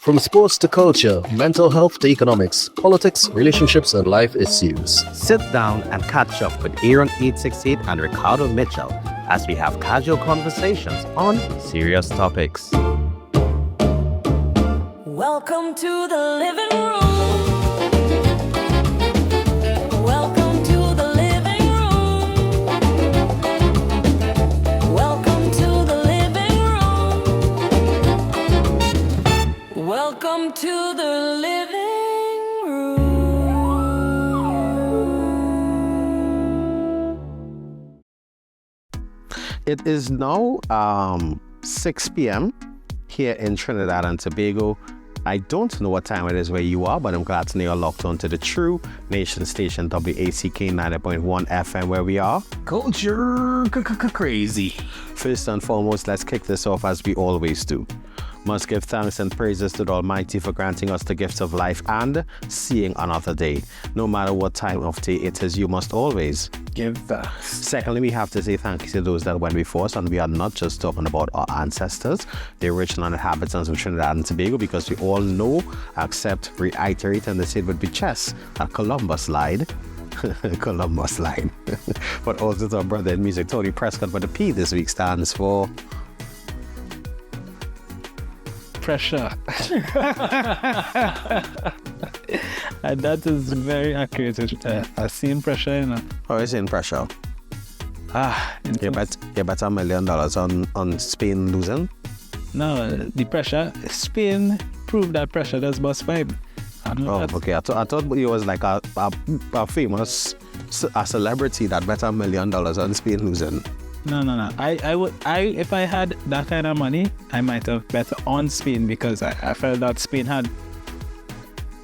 From sports to culture, mental health to economics, politics, relationships, and life issues. Sit down and catch up with Aaron 868 and Ricardo Mitchell as we have casual conversations on serious topics. Welcome to the living room. Welcome to the living room. Welcome to the living room. Welcome to the living room. It is now 6 p.m. here in Trinidad and Tobago. I don't know what time it is where you are, but I'm glad to know you're locked onto the True Nation station, WACK 90.1 FM, where we are. Culture crazy. First and foremost, let's kick this off as we always do. Must give thanks and praises to the Almighty for granting us the gift of life and seeing another day. No matter what time of day it is, you must always Give thanks. Secondly, we have to say thank you to those that went before us, and we are not just talking about our ancestors, the original inhabitants of Trinidad and Tobago, because we all know, accept, reiterate, and they say it would be chess at Columbus lied. Columbus lied. But also to our brother in music, Tony Prescott, but the P this week stands for Pressure. And that is very accurate. I've seen pressure, you know. Oh, it's in pressure. You bet $1 million on Spain losing? No, the pressure. Spain proved that pressure does bust vibe. Okay. I thought he was like a famous celebrity that bet $1 million on Spain losing. No. If I had that kind of money, I might have bet on Spain because I felt that Spain had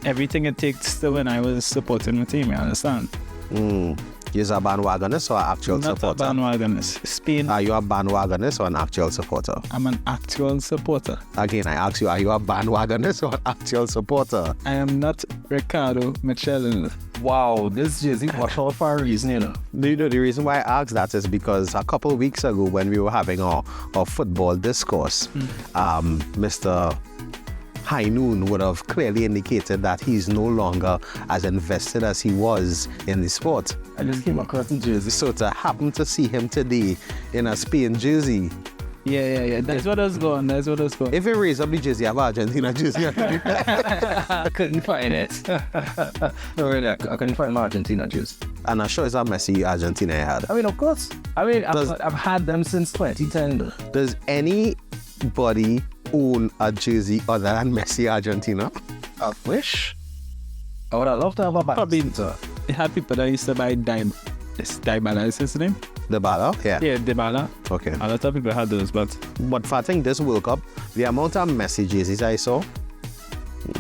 everything it takes to win. I was supporting the team, you understand? You're a bandwagonist or an actual supporter? Not a bandwagonist. Spain. Are you a bandwagonist or an actual supporter? I'm an actual supporter. Again, I ask you, are you a bandwagonist or an actual supporter? I am not Ricardo Mitchell. Wow, this jersey was all for a reason, you know. The reason why I asked that is because a couple of weeks ago when we were having our football discourse, Mr. High Noon would have clearly indicated that he's no longer as invested as he was in the sport. I just came across the jersey. So to happen to see him today in a Spain jersey. Yeah. That's what I was going. If you raise up the jersey, I have Argentina jersey. I couldn't find it. No, really, I couldn't find my Argentina jersey. And I'm sure it's a Messi Argentina you had. I mean, of course. I've had them since 2010. Does anybody own a jersey other than Messi Argentina? I wish. I would have loved to have a Probably. Argentina. It had people that used to buy Dybala, is his name? Dybala? Yeah. Yeah, Dybala. Okay. A lot of people had those, but for I think this World Cup, the amount of Messi jerseys I saw,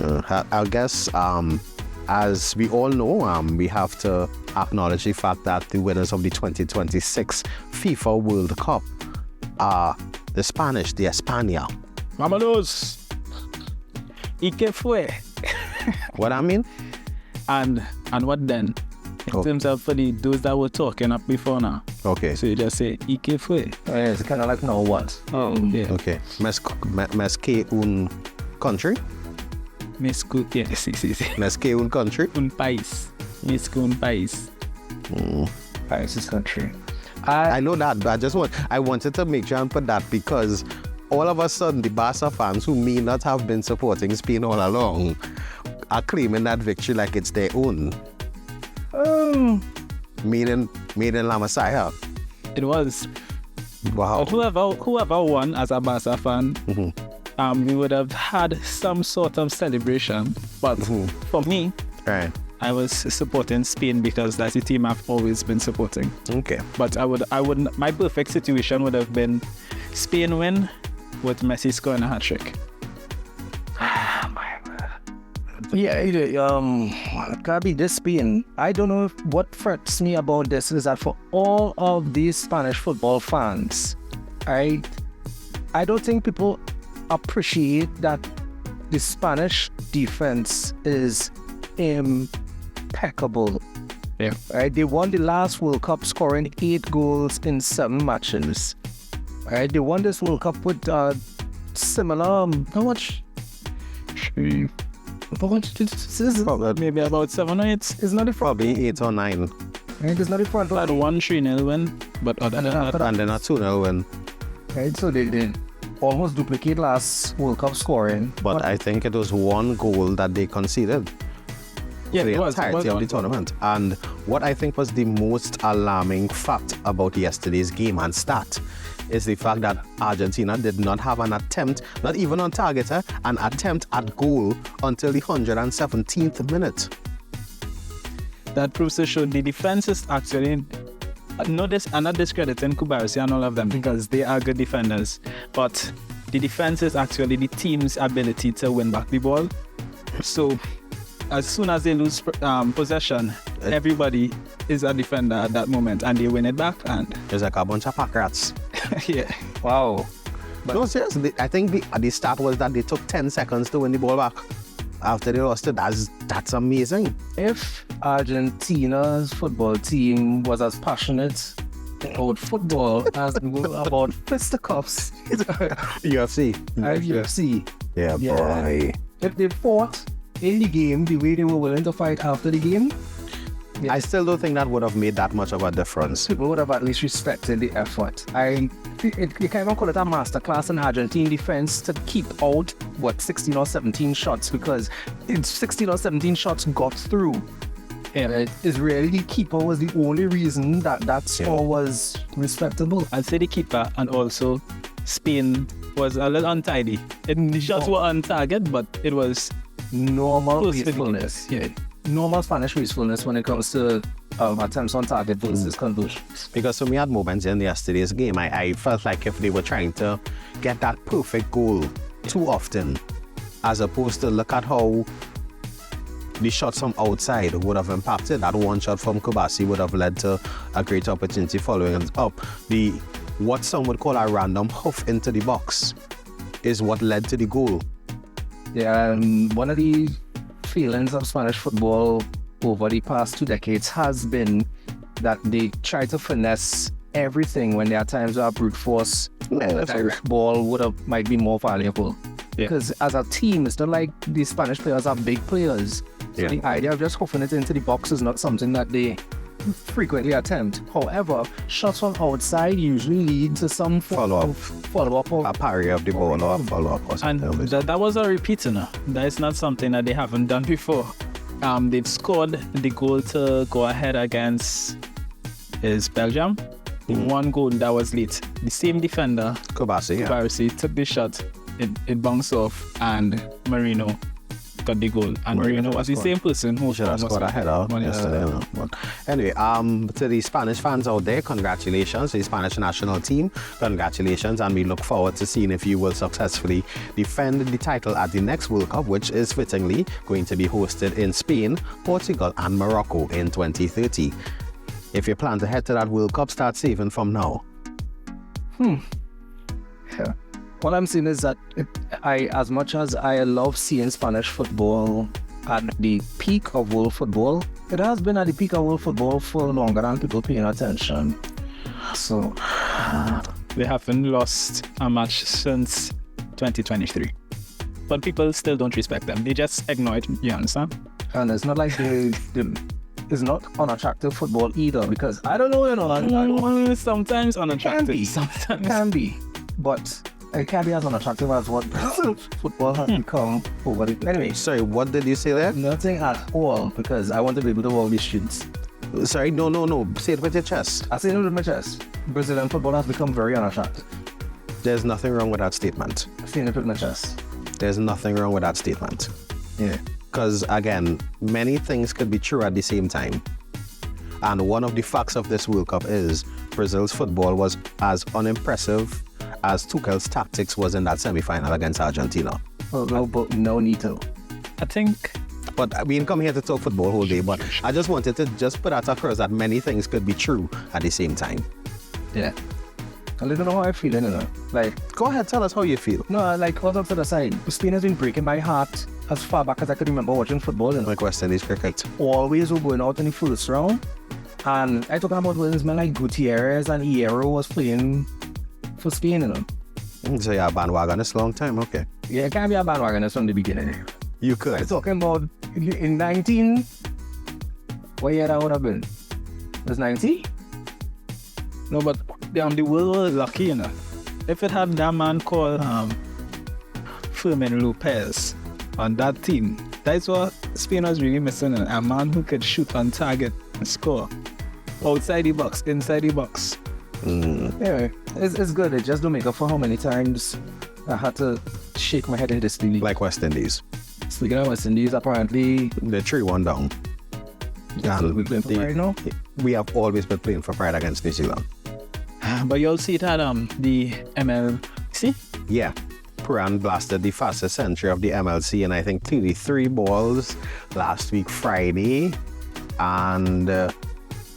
I guess, as we all know, we have to acknowledge the fact that the winners of the 2026 FIFA World Cup are the Spanish, the España. Vámonos. ¿Y qué fue? What I mean? And what then? In terms of for those that were talking up before now. Okay. So you just say, ¿y qué fue? Oh, yeah, it's kind of like now what? Oh, yeah. Okay. Mes que un country? Mesco, yeah, sí. Mes que un country? Un país. Mesco un país. Paris is country. I know that, but I wanted to make sure and put that because all of a sudden the Barca fans who may not have been supporting Spain all along are claiming that victory like it's their own. Made in La Masia. It was. Wow. Whoever won as a Barca fan, we would have had some sort of celebration. But for me, right, I was supporting Spain because that's the team I've always been supporting. Okay. But I would. My perfect situation would have been Spain win with Messi scoring a hat-trick. Yeah, it gotta be this Spain. I don't know what frets me about this is that for all of these Spanish football fans, I don't think people appreciate that the Spanish defense is impeccable. Yeah. Right? They won the last World Cup scoring 8 goals in 7 matches. Right? They won this World Cup with similar, how much? Maybe about 7 or 8. It's not the front. Probably 8 or 9. It's not the front. Had one 3-0 win, but other than that, And then a 2-0 win. Right, so they did almost duplicate last World Cup scoring. But I think it was one goal that they conceded. yeah, The it was entirety of one. the tournament. And what I think was the most alarming fact about yesterday's game and stat is the fact that Argentina did not have an attempt, not even on target, an attempt at goal until the 117th minute. That proves to show the defense is actually I'm not discrediting Kubarsi and all of them because they are good defenders, but the defense is actually the team's ability to win back the ball. So as soon as they lose possession, everybody is a defender at that moment and they win it back, and It's like a bunch of pack rats. yeah. Wow. No, seriously, I think the stat was that they took 10 seconds to win the ball back after they lost it. That's amazing. If Argentina's football team was as passionate about football as we were about fisticuffs UFC. at UFC, Yeah, Yeah. boy. if they fought in the game the way they were willing to fight after the game, I still don't think that would have made that much of a difference. people would have at least respected the effort. You can even call it a masterclass in Argentine defense to keep out 16 or 17 shots, because it's 16 or 17 shots got through. And Israeli keeper was the only reason that score was respectable. I'd say the keeper and also Spain was a little untidy. The shots were on target, but it was Normal close to the wastefulness. keeper. Yeah. Normal Spanish wastefulness when it comes to attempts on target versus conversions. Because we had moments in yesterday's game, I felt like if they were trying to get that perfect goal too often, as opposed to look at how the shots from outside would have impacted. That one shot from Kubasi would have led to a great opportunity following it up. What some would call a random hoof into the box is what led to the goal. Yeah, one of the feelings of Spanish football over the past 2 decades has been that they try to finesse everything when there are times where brute force direct ball might be more valuable. Yeah. Because as a team, it's not like the Spanish players are big players. So Yeah. the idea of just hoofing it into the box is not something that they frequently attempt. However, shots from outside usually lead to some follow-up or A parry of the ball or a follow-up or And something. that was a repeat, That is not something that they haven't done before. They've scored the goal to go ahead against Belgium. The one goal that was late. The same defender, Kubasi, yeah. Barisi, took the shot. It bounced off, and Marino got the goal. And Marino was the same person who Should have scored a header yesterday. You know. But anyway, to the Spanish fans out there, congratulations to the Spanish national team. Congratulations, and we look forward to seeing if you will successfully defend the title at the next World Cup, which is fittingly going to be hosted in Spain, Portugal, and Morocco in 2030. If you plan to head to that World Cup, start saving from now. Yeah. What I'm saying is that as much as I love seeing Spanish football at the peak of world football, it has been at the peak of world football for longer than people paying attention. So, They haven't lost a match since 2023. But people still don't respect them. They just ignore it, you understand? and it's not like it's not unattractive football either, because I don't know, Sometimes unattractive. Sometimes. Can be. But it can't be as unattractive as what football has become over the... Anyway, Sorry, what did you say there? nothing at all, because I want to be able to walk the streets. Sorry, no. Say it with your chest. I say it with my chest. Brazilian football has become very unattractive. There's nothing wrong with that statement. I say it with my chest. There's nothing wrong with that statement. Yeah. Because, again, many things could be true at the same time. And one of the facts of this World Cup is Brazil's football was as unimpressive as Tuchel's tactics was in that semi-final against Argentina. Well, but no need to. I think But we didn't come here to talk football whole day, but I just wanted to just put that across that many things could be true at the same time. Yeah. I don't know how I feel, Like, Go ahead, tell us how you feel. no, like, all up to the side. Spain has been breaking my heart as far back as I could remember watching football. My question is cricket. Always were going out in the first round. And I talking about when men like Gutierrez and Hierro was playing for Spain, So yeah, bandwagon is a long time, okay. Yeah, it can't be a bandwagon from the beginning. You I'm could. talking about in 19. What year that would have been? It was 90? No, but the world was lucky, you know. If it had that man called Fermin Lopez on that team, that's what Spain was really missing. A man who could shoot on target and score. Outside the box, inside the box. Yeah, it's good. It just don't make up for how many times I had to shake my head in this league. Like West Indies. Speaking of West Indies, apparently The 3-1 down. And we playing for right now. we have always been playing for pride against New Zealand. But you'll see it had the MLC. Yeah. Puran blasted the fastest century of the MLC, and I think 33 balls last week Friday. And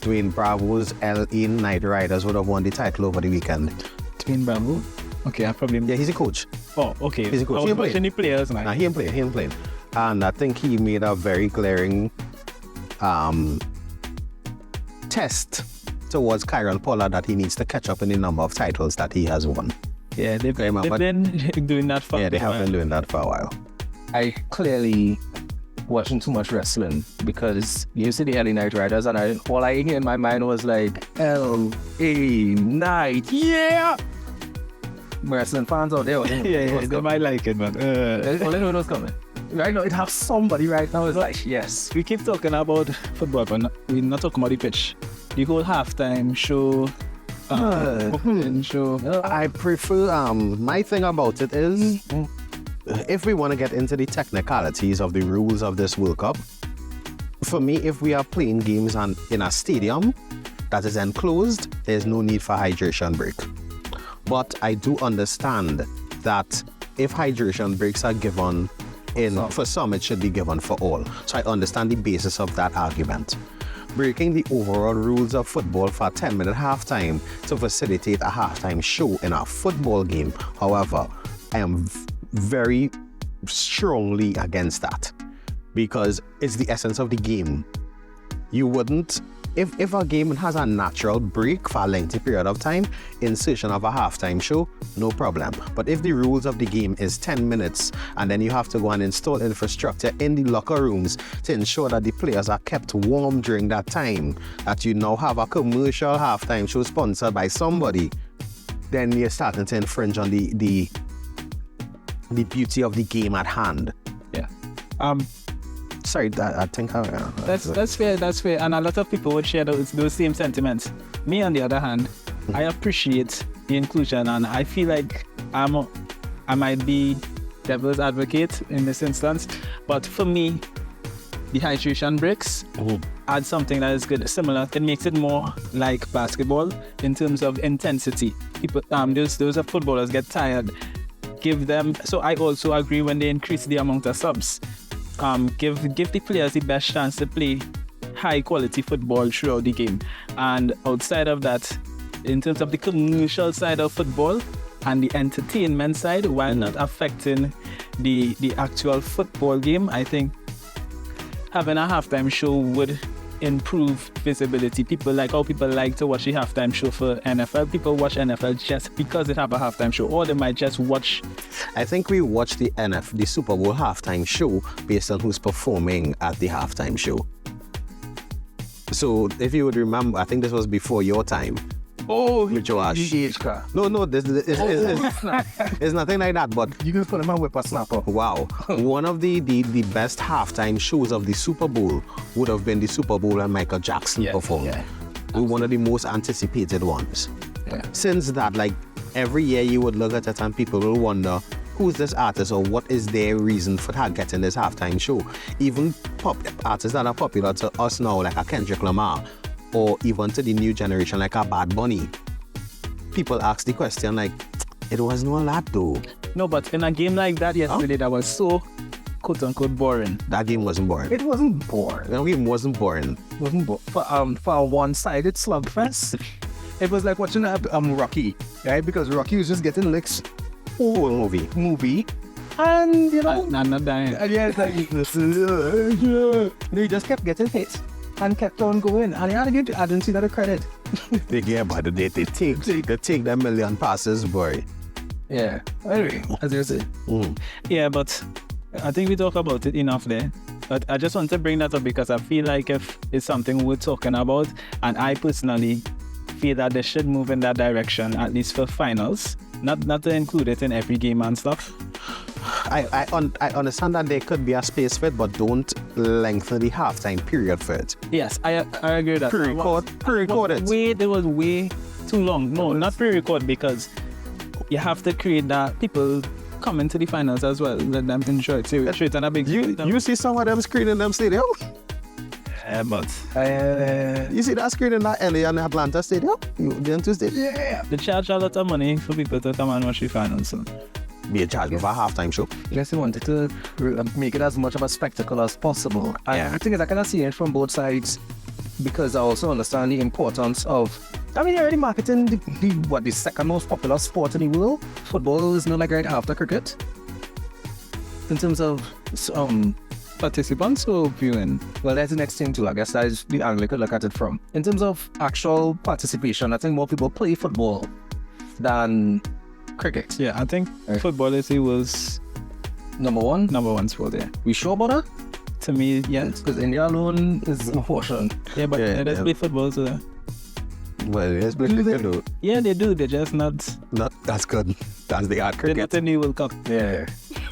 Dwayne Bravo's LA Knight Riders would have won the title over the weekend. Twin Bamboo. Okay, I probably. Yeah, he's a coach. Oh, okay. He's a coach. I He was played. watching the players, man. Nah, he ain't playing. And I think he made a very glaring test towards Kyron Pollard that he needs to catch up in the number of titles that he has won. Yeah, they've Remember- been doing that for Yeah, they have been doing that for a while. I clearly watching too much wrestling because you see the LA Knight Riders and all I hear in my mind was like LA Knight, yeah. Wrestling fans out there, Yeah, they might like it, but only know what's coming. Right now, it have somebody right now is like, yes. we keep talking about football, but we're not talking about the pitch. The whole halftime show, opening show. I prefer, my thing about it is, if we want to get into the technicalities of the rules of this World Cup, for me, if we are playing games in a stadium that is enclosed, there's no need for hydration break. But I do understand that if hydration breaks are given for some, it should be given for all. So I understand the basis of that argument. Breaking the overall rules of football for a 10-minute halftime to facilitate a halftime show in a football game, however, I am very strongly against that because it's the essence of the game. You wouldn't, if a game has a natural break for a lengthy period of time, insertion of a halftime show, no problem. But if the rules of the game is 10 minutes and then you have to go and install infrastructure in the locker rooms to ensure that the players are kept warm during that time, that you now have a commercial halftime show sponsored by somebody, then you're starting to infringe on the beauty of the game at hand. Yeah. Sorry, I think That's fair, and a lot of people would share those same sentiments. Me, on the other hand, I appreciate the inclusion, and I feel like I might be devil's advocate in this instance, but for me, the hydration breaks add something that is good, similar. It makes it more like basketball in terms of intensity. People, those footballers get tired. Give them. So I also agree when they increase the amount of subs. Give the players the best chance to play high quality football throughout the game. And outside of that, in terms of the commercial side of football and the entertainment side, while not affecting the actual football game, I think having a halftime show would improve visibility. People like to watch the halftime show for NFL. People watch NFL just because it have a halftime show, or they might just watch. I think we watch the Super Bowl halftime show based on who's performing at the halftime show. So if you would remember, I think this was before your time. Oh, with Joash. No, this it's nothing like that. But you can put him on whippersnapper. Wow, one of the best halftime shows of the Super Bowl would have been the Super Bowl and Michael Jackson performed. Yeah. One of the most anticipated ones. Yeah. Since that, like every year you would look at it and people will wonder who's this artist or what is their reason for getting this halftime show. Even pop artists that are popular to us now, like a Kendrick Lamar, or even to the new generation like a Bad Bunny, people ask the question like, it wasn't all that though. No, but in a game like that yesterday, that was so quote-unquote boring. That game wasn't boring. It wasn't boring. The game wasn't boring. It wasn't boring. For a one-sided slugfest, it was like watching Rocky, right? Because Rocky was just getting licks Whole movie. And, you know, I'm not dying. and yeah, it's like, they just kept getting hit and kept on going. And I didn't see that a credit. But they take them million passes, boy. Yeah. Anyway, as you say. Yeah, but I think we talk about it enough there. But I just want to bring that up because I feel like if it's something we're talking about, and I personally feel that they should move in that direction, at least for finals. Not to include it in every game and stuff. I understand that there could be a space for it, but don't lengthen the halftime period for it. Yes, I agree with that. Pre-record it. It was way too long. No, not pre-record, because you have to create that people come into the finals as well. Let them enjoy it. So straight and a big. You see some of them screen in them stadium? But You see that screen in that LA and Atlanta stadium? You didn't Tuesday? Yeah. they charge a lot of money for people to come and watch the finals. So. Be a charge for a halftime show. Yes, they wanted to make it as much of a spectacle as possible. And I think I kind of see it from both sides, because I also understand the importance of, I mean, you're already marketing the second most popular sport in the world. Football is not like right after cricket. In terms of Participants or viewing? well, that's the next thing too. I guess that is the angle I could look at it from. In terms of actual participation, I think more people play football than cricket. Yeah, I think football is the world's Number one. number one sport. Yeah, We sure about that? to me, yes. Because India alone is a portion. Yeah, but let's play football. So Well, yes, but do. yeah, they do. They're just not. That's good. That's the art They're cricket. not in the World Cup. Yeah.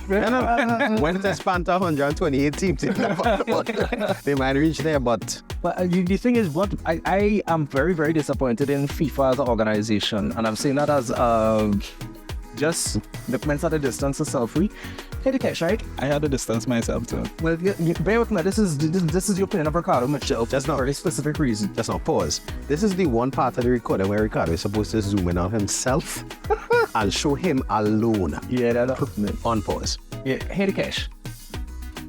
When they span 128 teams, they might reach there, but But the thing is, what I am very, very disappointed in FIFA as an organization, and I'm saying that as just documents at a distance to self-free. Hey, the catch, right? I had to distance myself too. Well, bear with me. This is your opinion of Ricardo Mitchell. Just not for a very specific reason. just not pause. This is the one part of the recording where Ricardo is supposed to zoom in on himself and show him alone Yeah, that on pause. Yeah, hey, the cash.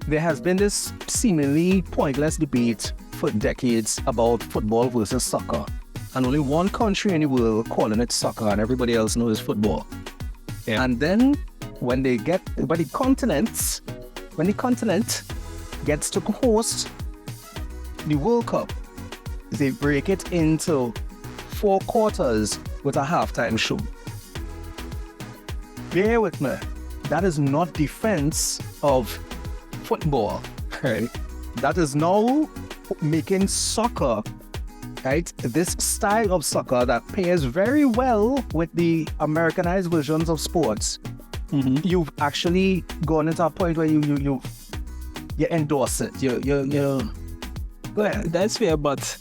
There has been this seemingly pointless debate for decades about football versus soccer, and only one country in the world calling it soccer, and everybody else knows football. Yeah. And then when the continent gets to host the World Cup, they break it into 4 quarters with a halftime show. Bear with me. That is not defense of football, right? That is now making soccer, right? This style of soccer that pairs very well with the Americanized versions of sports. Mm-hmm. You've actually gone into a point where you endorse it. You go ahead. That's fair, but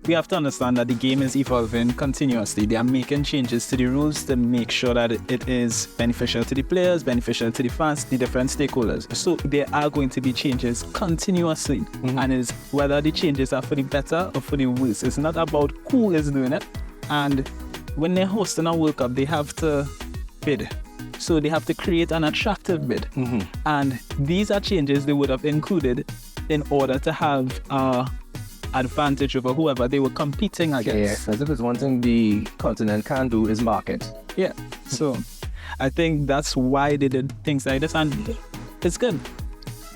we have to understand that the game is evolving continuously. They are making changes to the rules to make sure that it is beneficial to the players, beneficial to the fans, the different stakeholders. So there are going to be changes continuously. And it's whether the changes are for the better or for the worse. It's not about who is doing it. And when they're hosting a World Cup, they have to bid. So they have to create an attractive bid. And these are changes they would have included in order to have advantage over whoever they were competing against. Yeah, as if it's one thing the continent can do is market. Yeah. So I think that's why they did things like this, and it's good.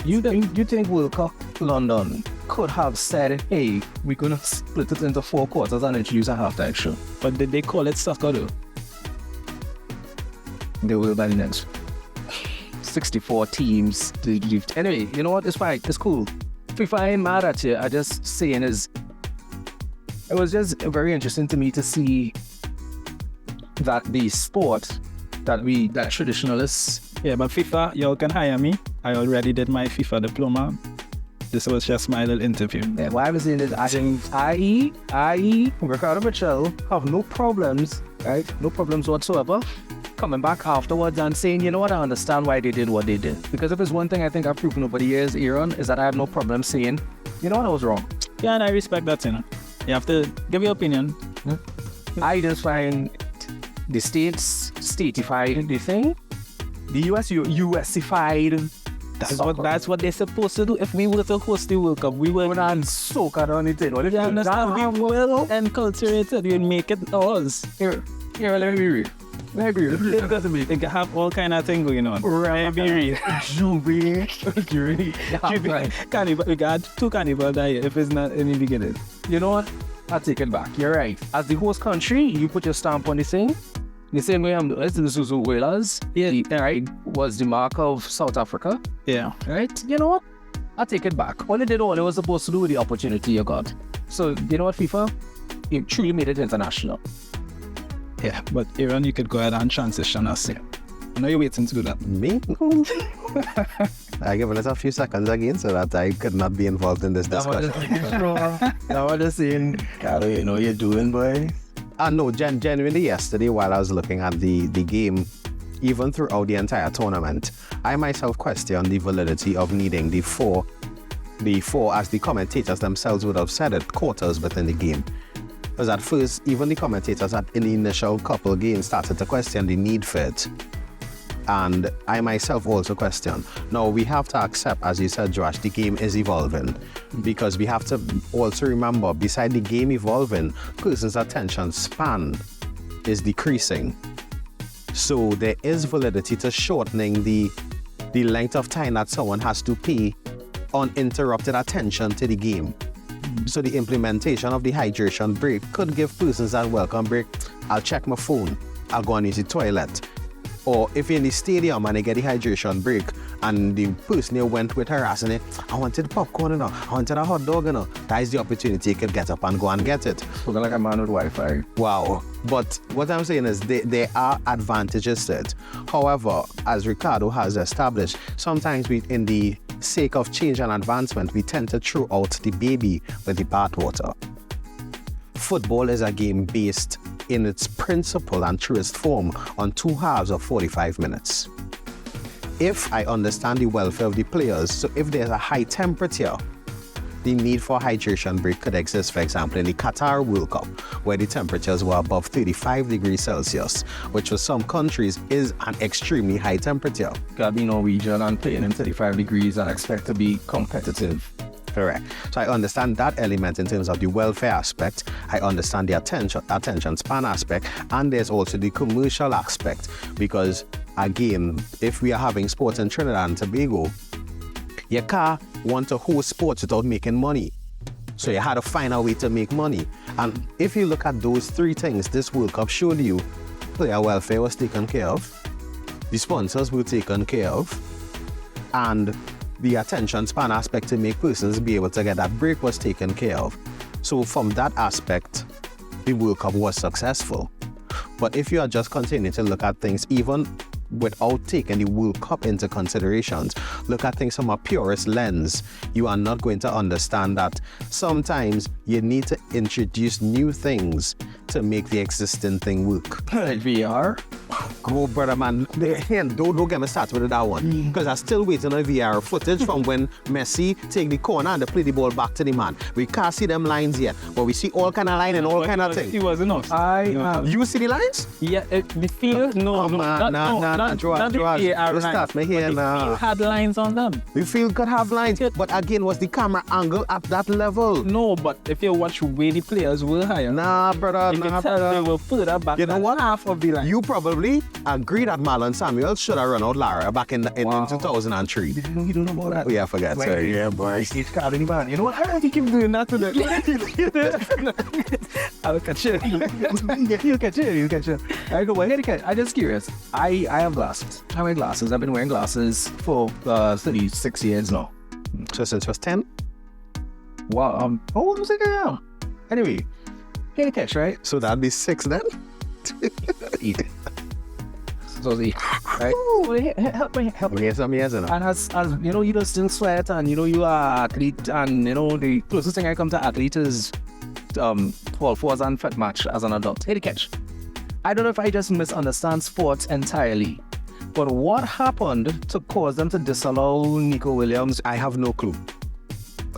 You think World Cup London could have said, hey, we're gonna split it into 4 quarters and introduce a halftime show? But did they call it soccer though? They will by the next 64 teams. Anyway, you know what? It's fine. It's cool. FIFA ain't mad at you. I just saying is, it was just very interesting to me to see that the sport that traditionalists. Yeah, but FIFA, y'all can hire me. I already did my FIFA diploma. This was just my little interview. Yeah, why I was saying is, I think I.e. Ricardo Mitchell have no problems, right? No problems whatsoever coming back afterwards and saying, you know what, I understand why they did what they did. Because if there's one thing I think I've proven over the years, Aaron, is that I have no problem saying, you know what, I was wrong. Yeah, and I respect that, you know. You have to give your opinion. I just find the states statified the thing. The US USified. That's what they're supposed to do. If we were to host the World Cup, we would soak on it. What if you understand? We will enculturate it. We'll make it ours. Here, let me read. They can have all kind of thing going on. Right, be real. Carnival, we got 2 carnival that year if it's not in the beginning. You know what? I take it back. You're right. As the host country, you put your stamp on the thing. The same way I'm doing it, the Zuzu Whalers, right, was the mark of South Africa, Yeah. right? You know what? I take it back. All they did, all they was supposed to do with the opportunity you got. So, you know what, FIFA? You truly made it international. Yeah. But Aaron, you could go ahead and transition us. I know you're waiting to do that. Me? I give it a few seconds again so that I could not be involved in this discussion. Now I'm just saying, Carlo, you know what you're doing, boy. No, genuinely yesterday while I was looking at the game, even throughout the entire tournament, I myself questioned the validity of needing the four, as the commentators themselves would have said it, quarters within the game. Because at first, even the commentators in the initial couple games started to question the need for it. And I myself also question. Now, we have to accept, as you said, Joash, the game is evolving. Because we have to also remember, beside the game evolving, person's attention span is decreasing. So there is validity to shortening the length of time that someone has to pay uninterrupted attention to the game. So the implementation of the hydration break could give persons that welcome break. I'll check my phone, I'll go and use the toilet. Or if you're in the stadium and they get the hydration break and the person you went with harassing it, I wanted popcorn, I wanted a hot dog, that is the opportunity you could get up and go and get it. Looking like a man with Wi-Fi. Wow. But what I'm saying is there are advantages to it. However, as Ricardo has established, sometimes in the sake of change and advancement, we tend to throw out the baby with the bathwater. Football is a game based in its principle and truest form on 2 halves of 45 minutes. If I understand the welfare of the players, so if there's a high temperature, the need for hydration break could exist, for example, in the Qatar World Cup, where the temperatures were above 35 degrees Celsius, which for some countries is an extremely high temperature. Gotta be Norwegian and playing in 35 degrees and expect to be competitive. Correct. So I understand that element in terms of the welfare aspect. I understand the attention span aspect, and there's also the commercial aspect. Because again, if we are having sports in Trinidad and Tobago, you can't want to host sports without making money. So you had to find a way to make money. And if you look at those 3 things, this World Cup showed you player welfare was taken care of, the sponsors were taken care of, and the attention span aspect to make persons be able to get that break was taken care of. So from that aspect, the World Cup was successful. But if you are just continuing to look at things even without taking the World Cup into considerations, look at things from a purist lens, you are not going to understand that sometimes you need to introduce new things to make the existing thing work. VR? Go, brother, man. Don't get me started with that one. Because I'm still waiting on VR footage from when Messi take the corner and they play the ball back to the man. We can't see them lines yet, but we see all kind of line and all kind of things. It wasn't us. You see the lines? Yeah, the field, Start me here now. You had lines on them. The field could have lines, but again, was the camera angle at that level? No, but if you watch where the players were higher, Nah, brother, you can tell they were further back. You know what? Half of the line. You probably agree that Marlon Samuel should have run out Lara back in 2003. You don't know about that? Oh, yeah, I forgot. Sorry. Yeah, boy. It's Carlo, man. You know what? I don't think you're doing that to them. I'll catch you. You'll catch it. I go, well, I'm just curious. I have glasses. I wear glasses. I've been wearing glasses for 36 years now. So since it was 10? Wow. How old was I now? Anyway, get a catch, right? So that'd be 6 then? Eat it. So the right? Help me. Yes, I'm yes, enough. And as you know, you don't still sweat, and you know you are athlete, and you know the closest thing I come to athlete is 12 hours and fit match as an adult. Hit the catch. I don't know if I just misunderstand sports entirely, but what happened to cause them to disallow Nico Williams? I have no clue.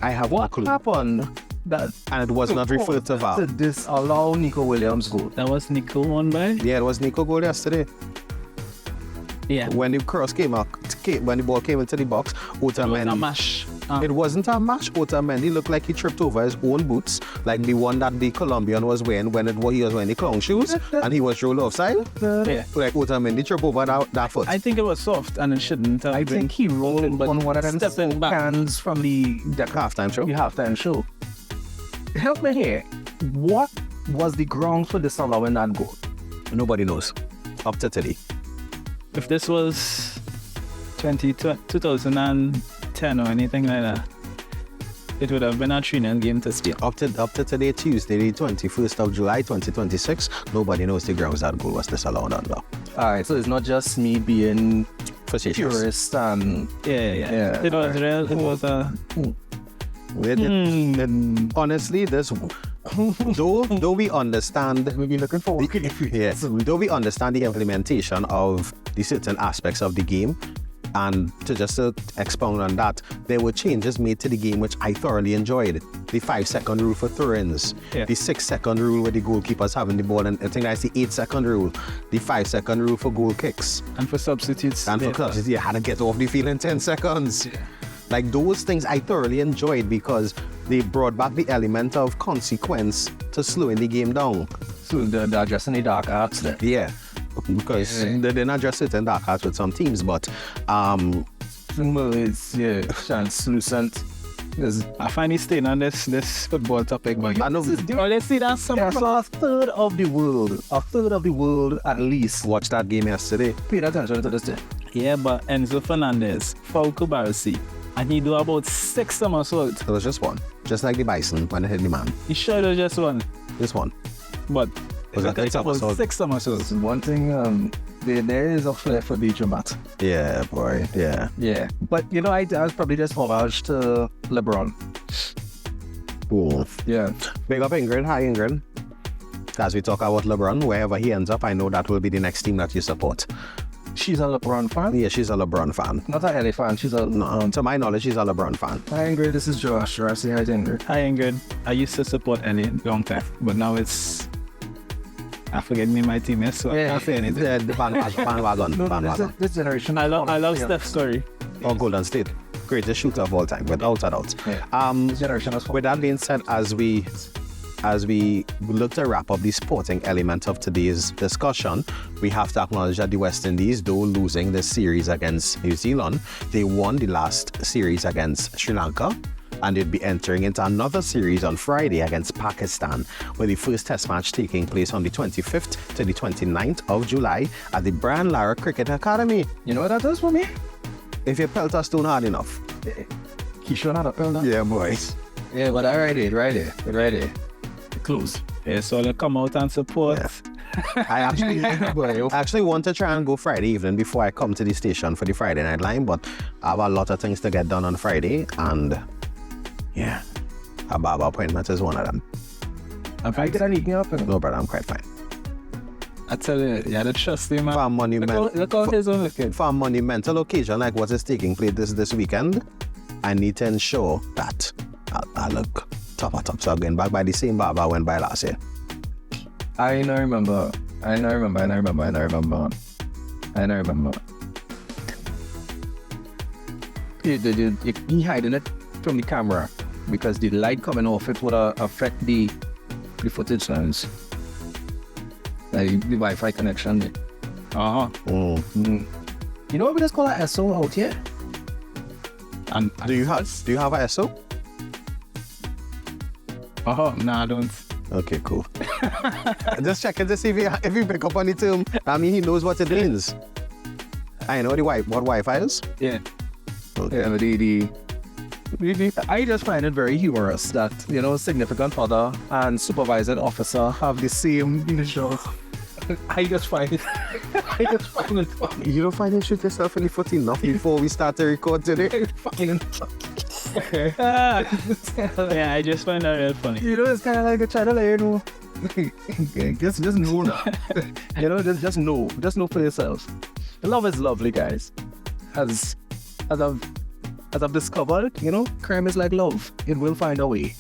What happened that And it was not referred to VAR. to disallow Nico Williams' goal? That was Nico won by? Yeah, it was Nico goal yesterday. Yeah. When the cross came out, when the ball came into the box, Otamendi. Mash. It wasn't a match. Otamendi looked like he tripped over his own boots, like the one that the Colombian was wearing when he was wearing the clown shoes, and he was rolled offside. Yeah. Like Otamendi tripped over that foot. I think it was soft and it shouldn't have I been. think he rolled but on one of them stepping back. cans from the Halftime show. The halftime show. Help me here. What was the ground for disallowing that goal? Nobody knows. Up to today. If this was 2010 or anything like that, it would have been a 3-0 game to Spain. Up to today, Tuesday, the 21st of July, 2026, nobody knows the grounds that goal was disallowed under. Alright, so it's not just me being Facetious. purist and Yeah. It was real. It was a. Honestly, this though we understand maybe looking forward. though we understand the implementation of the certain aspects of the game, and to expound on that, there were changes made to the game which I thoroughly enjoyed. The 5-second rule for throw-ins, Yeah. the 6-second rule where the goalkeepers having the ball, and I think that's the 8-second rule, the 5-second rule for goal kicks, And for substitutes. and for clubs, you had to get off the field in 10 seconds. Like those things I thoroughly enjoyed because they brought back the element of consequence to slowing the game down. So they're addressing the dark arts there. Yeah, because they're not just certain dark arts with some teams, but Well, it's translucent. I find it staying on this football topic, but I know let's see that some. Yeah, so a third of the world at least watched that game yesterday. paid attention to this thing. Yeah, but Enzo Fernandez, foul Kubarsi, and he do about 6 somersaults. It was just one, just like the Bison when they hit the man. He sure it was just one, Just one. but Was that it's about somersault? 6 somersaults. One thing, there is a flair for the dramatic. Yeah, boy. Yeah. Yeah, but I was probably just homage to LeBron. Cool. Yeah, Big up Ingrid. Hi, Ingrid. As we talk about LeBron, wherever he ends up, I know that will be the next team that you support. she's a LeBron fan. Yeah, she's a LeBron fan. Not a LA fan. She's a No, to my knowledge, she's a LeBron fan. Hi Ingrid, this is Joash. I say hi to Ingrid. Hi Ingrid, I used to support any long time, but now I forget me my team is, so I can't say anything. Yeah, the bandwagon. This generation. I love yeah. Steph's story. Or Golden State. Greatest shooter of all time, without a doubt. Yeah. This generation is With that being said, as we look to wrap up the sporting element of today's discussion, we have to acknowledge that the West Indies, though losing the series against New Zealand, they won the last series against Sri Lanka, and they'll be entering into another series on Friday against Pakistan, with the first test match taking place on the 25th to the 29th of July at the Brian Lara Cricket Academy. You know what that does for me? If you pelt a stone hard enough. He sure not a pill. Yeah, boys. Yeah, but I right it. Close. Yeah, so they come out and support. I actually want to try and go Friday evening before I come to the station for the Friday night line, but I have a lot of things to get done on Friday, and yeah, a barber appointment is one of them. I get an eating up. No, brother, I'm quite fine. I tell you, yeah, the trust him, man. For a monumental, Look out his own looking. for a monumental occasion like what is taking place this weekend, I need to ensure that I look top. So I'm going back by the same barber I went by last year. I know remember. He hiding it from the camera because the light coming off it would affect the footage sounds. Like the Wi-Fi connection. Uh-huh. You know what we just call an SO out here? And Do you have a SO? nah, I don't. Okay, cool. Just checking to see if he pick up on the term. I mean, he knows what it means. I know what Wi-Fi is. Yeah. Okay. Yeah, I just find it very humorous that, significant other and supervising officer have the same initials. I just find it funny. You don't find you shoot yourself in the foot enough before we start to record today? Yeah, I just find that real funny. It's kind of like a child, just know now. Just know for yourself. Love is lovely, guys. As I've discovered, crime is like love. It will find a way.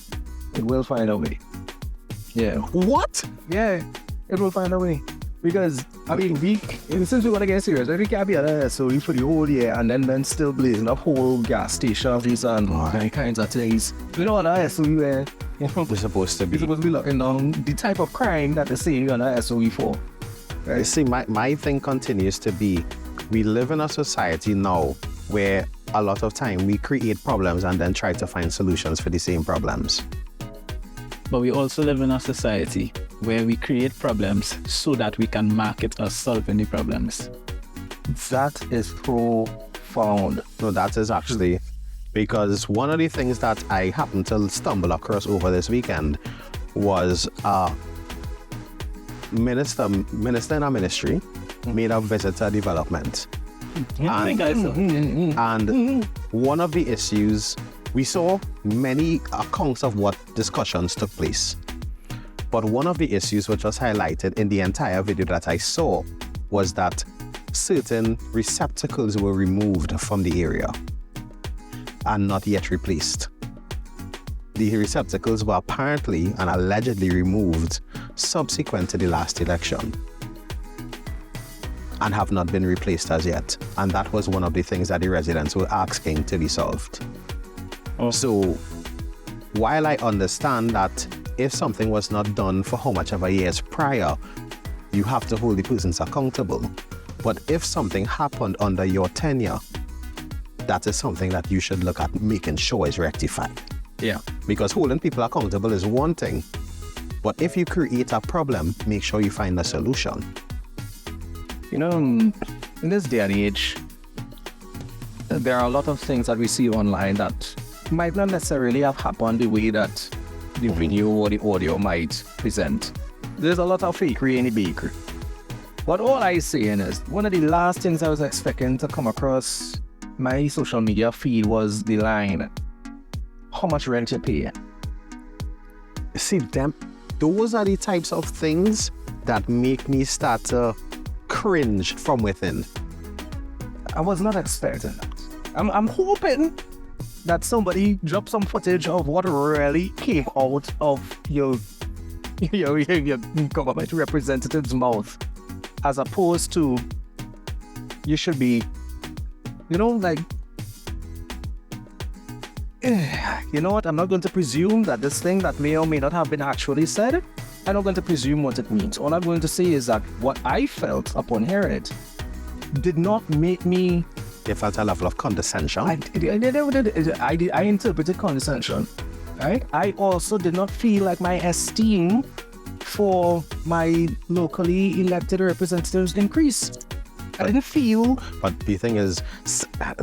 Yeah. What? Yeah, it will find a way. Because, since we want to get serious, we can't be at a SOE for the whole year and then still blazing up whole gas stations and all kinds of things. We don't want a SOE where, We're supposed to be. we're supposed to be locking down the type of crime that they're saying you're on a SOE for. You see, my thing continues to be, we live in a society now where a lot of time we create problems and then try to find solutions for the same problems. But we also live in a society where we create problems so that we can market us solving the problems. That is profound. No, that is actually because one of the things that I happened to stumble across over this weekend was minister in a ministry made a visitor development. I think I saw. And one of the issues, we saw many accounts of what discussions took place. But one of the issues which was highlighted in the entire video that I saw was that certain receptacles were removed from the area and not yet replaced. The receptacles were apparently and allegedly removed subsequent to the last election and have not been replaced as yet. And that was one of the things that the residents were asking to be solved. Oh. So while I understand that if something was not done for how much ever years prior, you have to hold the persons accountable. But if something happened under your tenure, that is something that you should look at making sure is rectified. Yeah. Because holding people accountable is one thing, but if you create a problem, make sure you find a solution. You know, in this day and age, there are a lot of things that we see online that might not necessarily have happened the way that the video or the audio might present. There's a lot of fakery in the bakery. But all I saying is, one of the last things I was expecting to come across my social media feed was the line, how much rent you pay? See, those are the types of things that make me start to cringe from within. I was not expecting that. I'm hoping that somebody dropped some footage of what really came out of your government representative's mouth, as opposed to you should be, you know, like, you know what, I'm not going to presume that this thing that may or may not have been actually said, I'm not going to presume what it means. All I'm going to say is that what I felt upon hearing it did not make me... You felt a level of condescension. I interpreted condescension, right? I also did not feel like my esteem for my locally elected representatives increased. I didn't feel... But the thing is,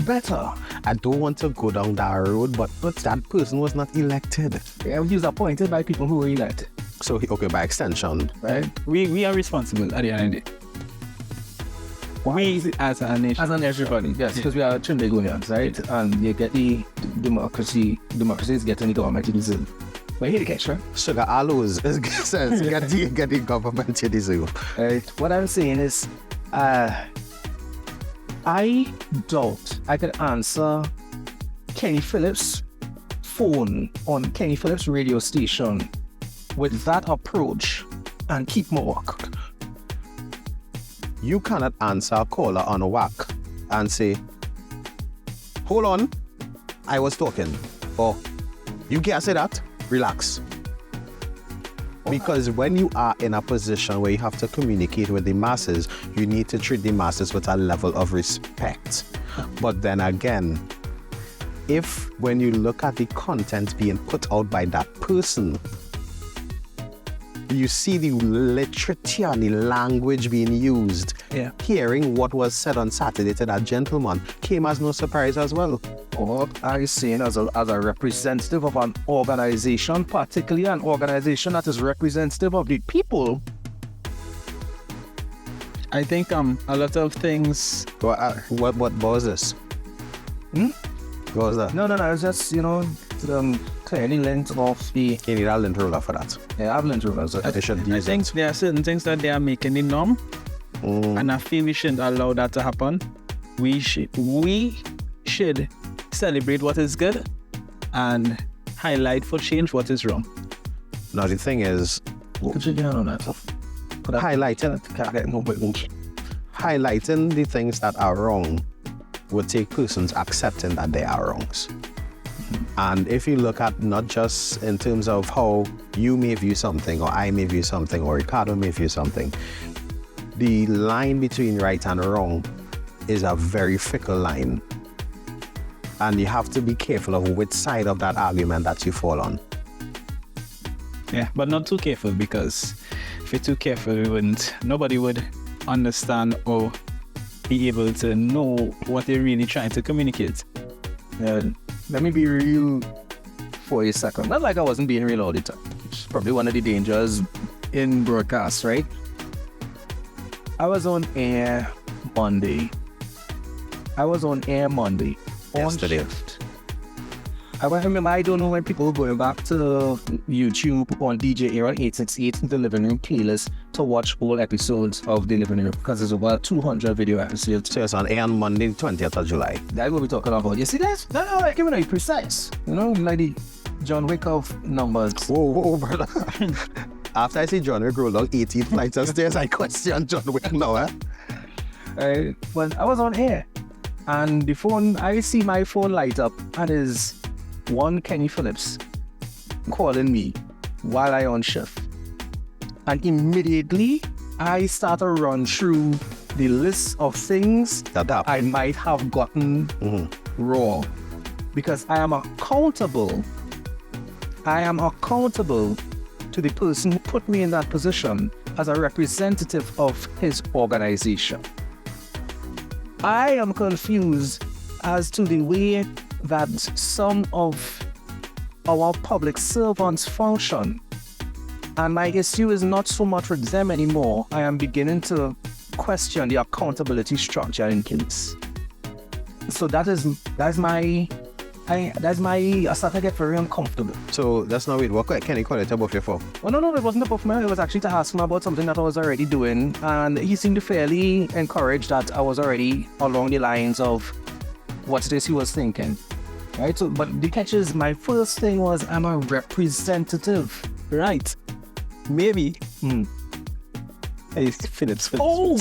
better. I don't want to go down that road, but that person was not elected. He was appointed by people who were elected. So, okay, by extension. Right? We are responsible at the end of the day. We as a nation. As an everybody, yes, because we are Trinidadians, right? And you get the democracy is getting the government you deserve. But here the catch, right? Sugar aloes says get the government you deserve. Right. What I'm saying is, I doubt I could answer Kenny Phillips' phone on Kenny Phillips' radio station with that approach and keep my work. You cannot answer a caller on a whack and say, hold on, I was talking. Or, you can't say that, relax. Because when you are in a position where you have to communicate with the masses, you need to treat the masses with a level of respect. But then again, if when you look at the content being put out by that person, you see the literature and the language being used, hearing what was said on Saturday to that gentleman came as no surprise as well. What I saying as a representative of an organization, particularly an organization that is representative of the people. I think a lot of things. What was this? What was that? No, it's just, clearly length of the... You need a lint roller for that. Yeah, I've lint rollers. They should use I think it. there are certain things that they are making the norm, and I feel we shouldn't allow that to happen. We should celebrate what is good and highlight for change what is wrong. Now the thing is, highlighting the things that are wrong would take persons accepting that they are wrongs. And if you look at not just in terms of how you may view something, or I may view something, or Ricardo may view something, the line between right and wrong is a very fickle line. And you have to be careful of which side of that argument that you fall on. Yeah, but not too careful, because if you're too careful, nobody would understand or be able to know what they're really trying to communicate. Let me be real for a second. Not like I wasn't being real all the time. It's probably one of the dangers in broadcast, right? I was on air Monday. On Yesterday. shift. I remember, I don't know when people were going back to YouTube on DJ Aaron 868 in the living room playlist to watch all episodes of the living room because there's over 200 video episodes. So it's on air on Monday, 20th of July. That's what we're talking about. You see, that's like giving it precise. You know, like the John Wick of numbers. Whoa, brother. After I see John Wick roll down 18 flights of stairs, I question John Wick now, eh? Well, I was on air, and the phone, I see my phone light up, and is one Kenny Phillips calling me while I on shift. And immediately, I start to run through the list of things That I might have gotten wrong. Because I am accountable. To the person who put me in that position as a representative of his organization. I am confused as to the way that some of our public servants function. And my issue is not so much with them anymore. I am beginning to question the accountability structure in place. So that's my I started to get very uncomfortable. So that's not it. What can he call it above your phone? Oh, no, it wasn't above me. It was actually to ask him about something that I was already doing. And he seemed fairly encouraged that I was already along the lines of what it is he was thinking. Right? So, but the catch is, my first thing was, I'm a representative. Right. Maybe. Hey, Phillips. Oh!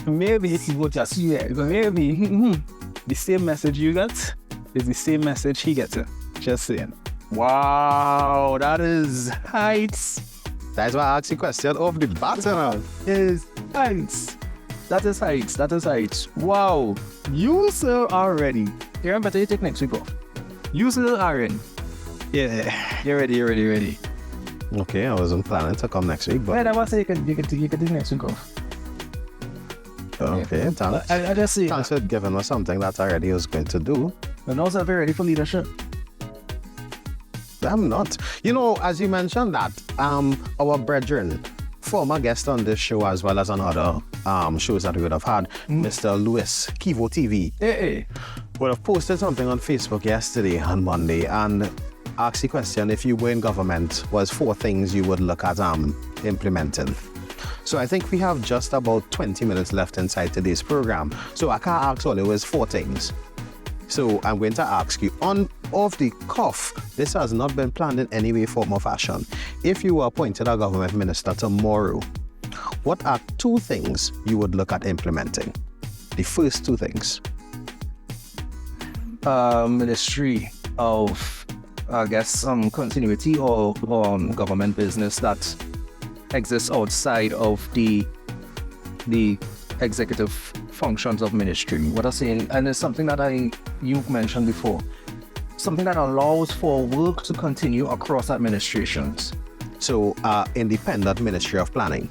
Maybe. Just, yeah. Maybe. The same message you got is the same message he gets. Just saying. Wow, that is heights. That's why I asked the question off the bat now. Is heights. That is heights. Wow. You, sir, are ready. Aaron, better you take next week off. You, sir, are in. Yeah. You're ready. Okay, I wasn't planning to come next week, but Right, I was saying you can take next week off. okay, thanks. I just see. Thanks for giving us something that I already was going to do. And also, very ready for leadership. I'm not. You know, as you mentioned that, our brethren, former guest on this show as well as on other shows that we would have had, Mr. Lewis, Kivo TV, would have posted something on Facebook yesterday on Monday and asked the question, if you were in government, was 4 things you would look at implementing. So I think we have just about 20 minutes left inside today's program. So I can't ask all, it was 4 things. So I'm going to ask you, off the cuff, this has not been planned in any way, form or fashion. If you were appointed a government minister tomorrow, what are 2 things you would look at implementing? The first 2 things. Ministry of, I guess, some continuity or government business that exists outside of the executive functions of ministry. What I'm saying, and it's something that you've mentioned before, something that allows for work to continue across administrations. So, independent Ministry of Planning.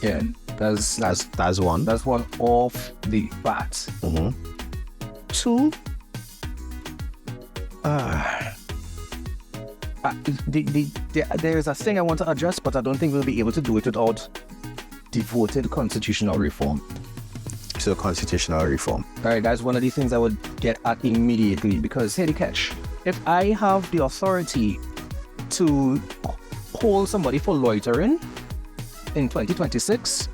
Yeah, that's one. That's one off the bat. 2, there is a thing I want to address, but I don't think we'll be able to do it without devoted constitutional reform. So constitutional reform. All right, that's one of the things I would get at immediately, because here the catch. If I have the authority to hold somebody for loitering in 2026,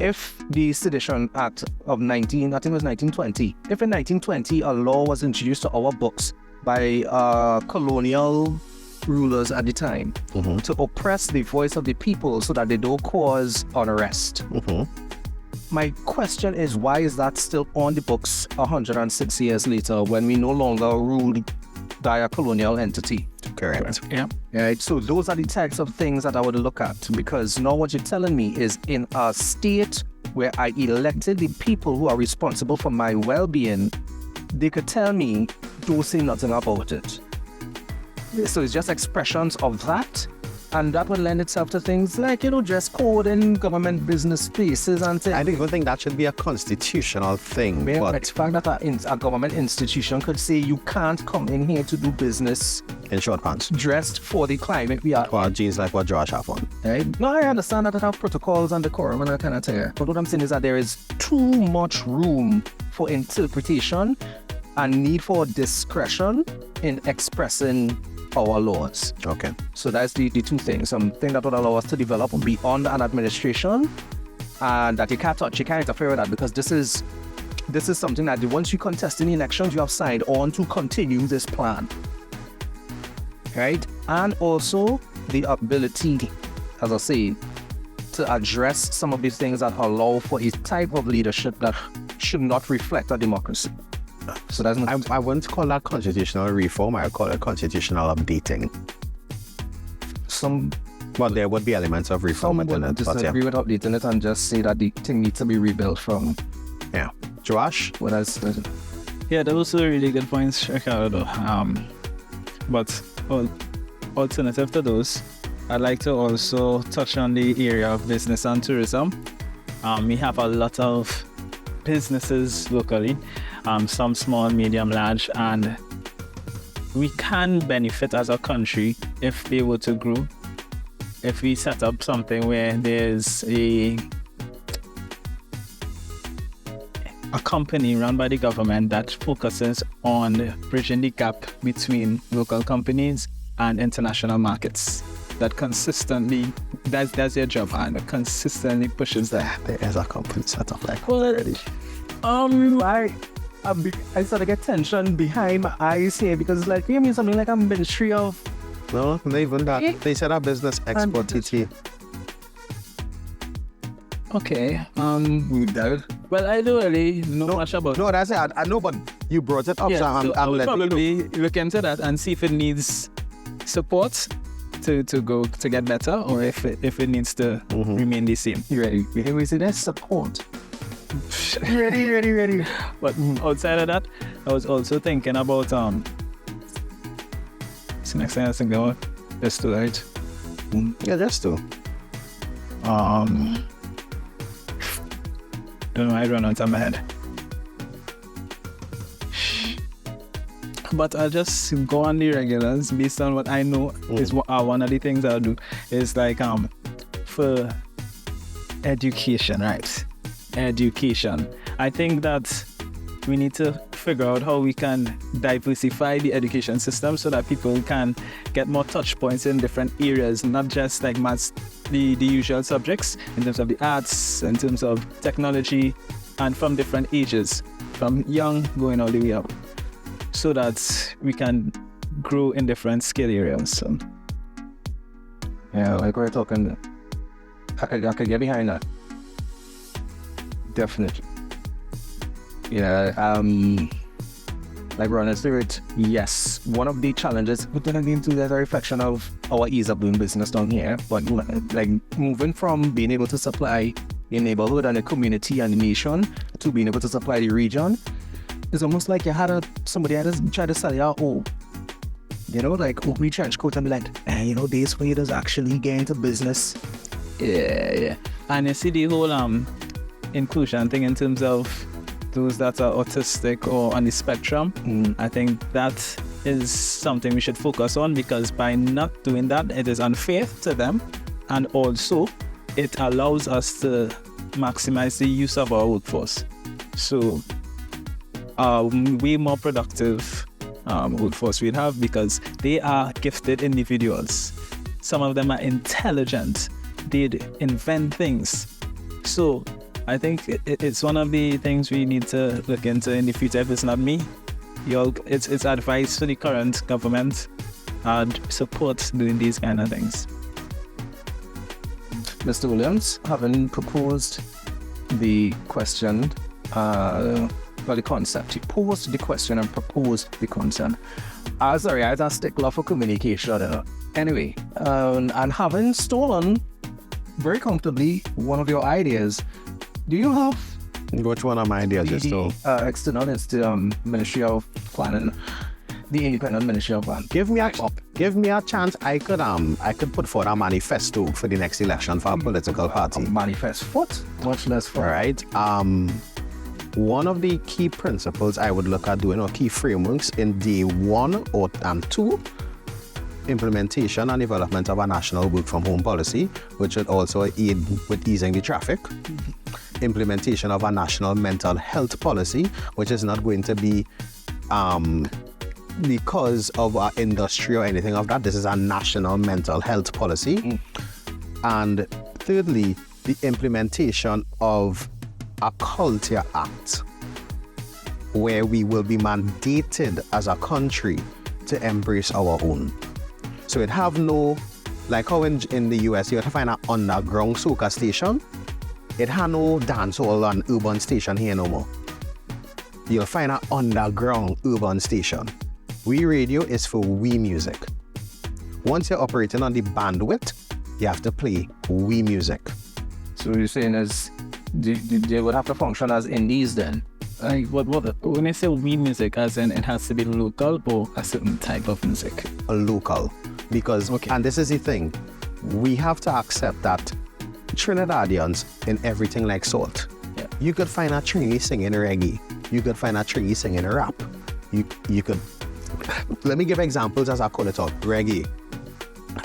if the Sedition Act of 1920, if in 1920 a law was introduced to our books by colonial rulers at the time to oppress the voice of the people so that they don't cause unrest. My question is, why is that still on the books 106 years later when we no longer ruled by a colonial entity? Correct. Yeah. Right, so those are the types of things that I would look at, because now what you're telling me is, in a state where I elected the people who are responsible for my well-being, they could tell me, don't say nothing about it. So it's just expressions of that And that would lend itself to things like, dress code in government business spaces and things. I don't even think that should be a constitutional thing. Yeah, but it's fact that a government institution could say you can't come in here to do business in short pants. dressed for the climate we are. Or jeans like what Josh have on. Right? No, I understand that it have protocols and decorum and that kind of thing. But what I'm saying is that there is too much room for interpretation and need for discretion in expressing our laws. Okay. So that's the two things. Something that would allow us to develop beyond an administration, and that you can't touch, you can't interfere with that, because this is something that once you contest in the elections, you have signed on to continue this plan. Right? And also the ability, as I say, to address some of these things that allow for a type of leadership that should not reflect a democracy. So that's not... I wouldn't call that constitutional reform. I would call it constitutional updating. Well, there would be elements of reform Some in would it. But disagree with updating it and just say that the thing needs to be rebuilt from. yeah. Joash? What else? Yeah, those are really good points, Ricardo. But alternative to those, I'd like to also touch on the area of business and tourism. We have a lot of businesses locally, some small, medium, large, and we can benefit as a country if they were to grow. If we set up something where there's a company run by the government that focuses on bridging the gap between local companies and international markets, that consistently, that's their job, and consistently pushes that. There is a company set up like I sort of get tension behind my eyes here, because it's like, you mean something like a ministry of... No, not even that. They said a business export TT. Okay, Well, I don't really know much about No, that's it. I know, but you brought it up, yeah, so I I'm would letting you know. probably look into that and see if it needs support to get better, or if it needs to remain the same. you ready? We see there's support. ready. But outside of that, I was also thinking about it's the next thing I was thinking about. Just to right. Yeah, just to. Don't know, I run out of my head. But I'll just go on the regulars based on what I know is one of the things I'll do is like for education, right? Education. I think that we need to figure out how we can diversify the education system so that people can get more touch points in different areas, not just like the usual subjects, in terms of the arts, in terms of technology, and from different ages, from young going all the way up, so that we can grow in different skill areas. So. Yeah, like we're talking, I could get behind that. Definitely. Yeah, like we're on a spirit, yes. One of the challenges, but then again, to that a reflection of our ease of doing business down here, but like moving from being able to supply the neighborhood and the community and the nation to being able to supply the region, it's almost like somebody had to try to sell you out, like open your trench coat and be like, this way does actually get into business. Yeah. And you see the whole inclusion thing in terms of those that are autistic or on the spectrum. I think that is something we should focus on, because by not doing that, it is unfair to them, and also it allows us to maximize the use of our workforce. So way more productive workforce we'd have, because they are gifted individuals. Some of them are intelligent. They'd invent things. So I think it's one of the things we need to look into in the future. If it's not me, it's advice for the current government and support doing these kind of things. Mr. Williams, having proposed the question, the concept. He posed the question and proposed the concept. Sorry, I had a stickler for communication. Anyway, and having stolen very comfortably one of your ideas, do you have Which one of my ideas is still? external? It's the Ministry of Planning. the independent Ministry of Land. Give me a chance. I could put forward a manifesto for the next election for a political party. Manifest what? Much less for. All right. One of the key principles I would look at doing, or key frameworks in day 1 and 2, implementation and development of a national work from home policy, which would also aid with easing the traffic. Implementation of a national mental health policy, which is not going to be because of our industry or anything of that. This is a national mental health policy. And thirdly, the implementation of a culture act, where we will be mandated as a country to embrace our own. So it have no, like how in the US, you have to find an underground soca station. It have no dancehall and urban station here no more. You'll find an underground urban station. We radio is for we music. Once you're operating on the bandwidth, you have to play we music. So you're saying as they would have to function as indies then? Like what when I say we music, as in it has to be local or a certain type of music? A local. Because, and this is the thing, we have to accept that Trinidadians in everything like salt. Yeah. You could find a Trini singing reggae. You could find a Trini singing rap. You could, let me give examples as I call it out. Reggae.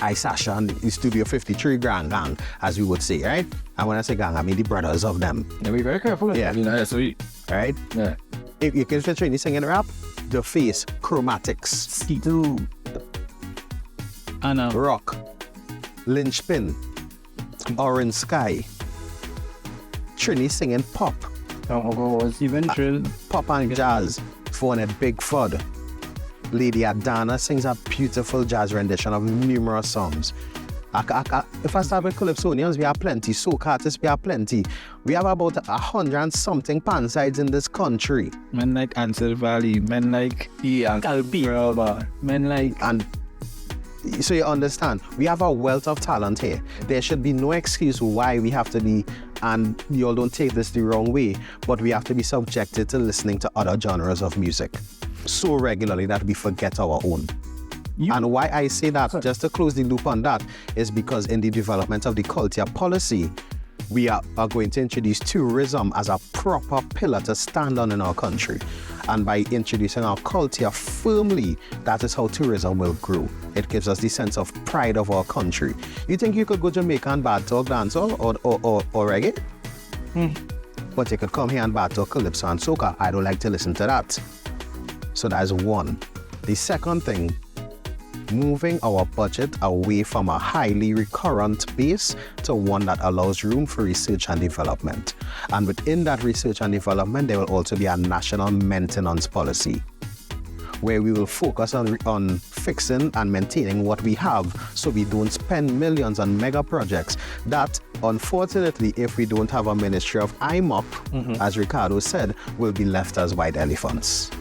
I Sasha and the Studio 53 gang, as we would say, right? And when I say gang, I mean the brothers of them. Yeah, be very careful. Yeah. You know, that's sweet. Right? Yeah. If you can fit Trini singing rap, The Face, Chromatics, Skido. And Rock, Lynchpin, Orange Sky, Trini singing pop, even drill. pop and jazz, Phone at Big Fud. Lady Adana sings a beautiful jazz rendition of numerous songs. If I start with Calypsonians, we have plenty. Soca artists, we have plenty. We have about 100 and something pan sides in this country. Men like Ansel Valley, men like Calbi, men like... And so you understand, we have a wealth of talent here. There should be no excuse why we have to be, and you all don't take this the wrong way, but we have to be subjected to listening to other genres of music so regularly that we forget our own. And why I say that, just to close the loop on that, is because in the development of the culture policy, we are going to introduce tourism as a proper pillar to stand on in our country. And by introducing our culture firmly, that is how tourism will grow. It gives us the sense of pride of our country. You think you could go Jamaica and bad talk dancehall or reggae? But you could come here and bad talk calypso and soca. I don't like to listen to that. So that is one. The second thing, moving our budget away from a highly recurrent base to one that allows room for research and development. And within that research and development, there will also be a national maintenance policy, where we will focus on fixing and maintaining what we have, so we don't spend millions on mega projects that, unfortunately, if we don't have a ministry of IMOP, as Ricardo said, will be left as white elephants.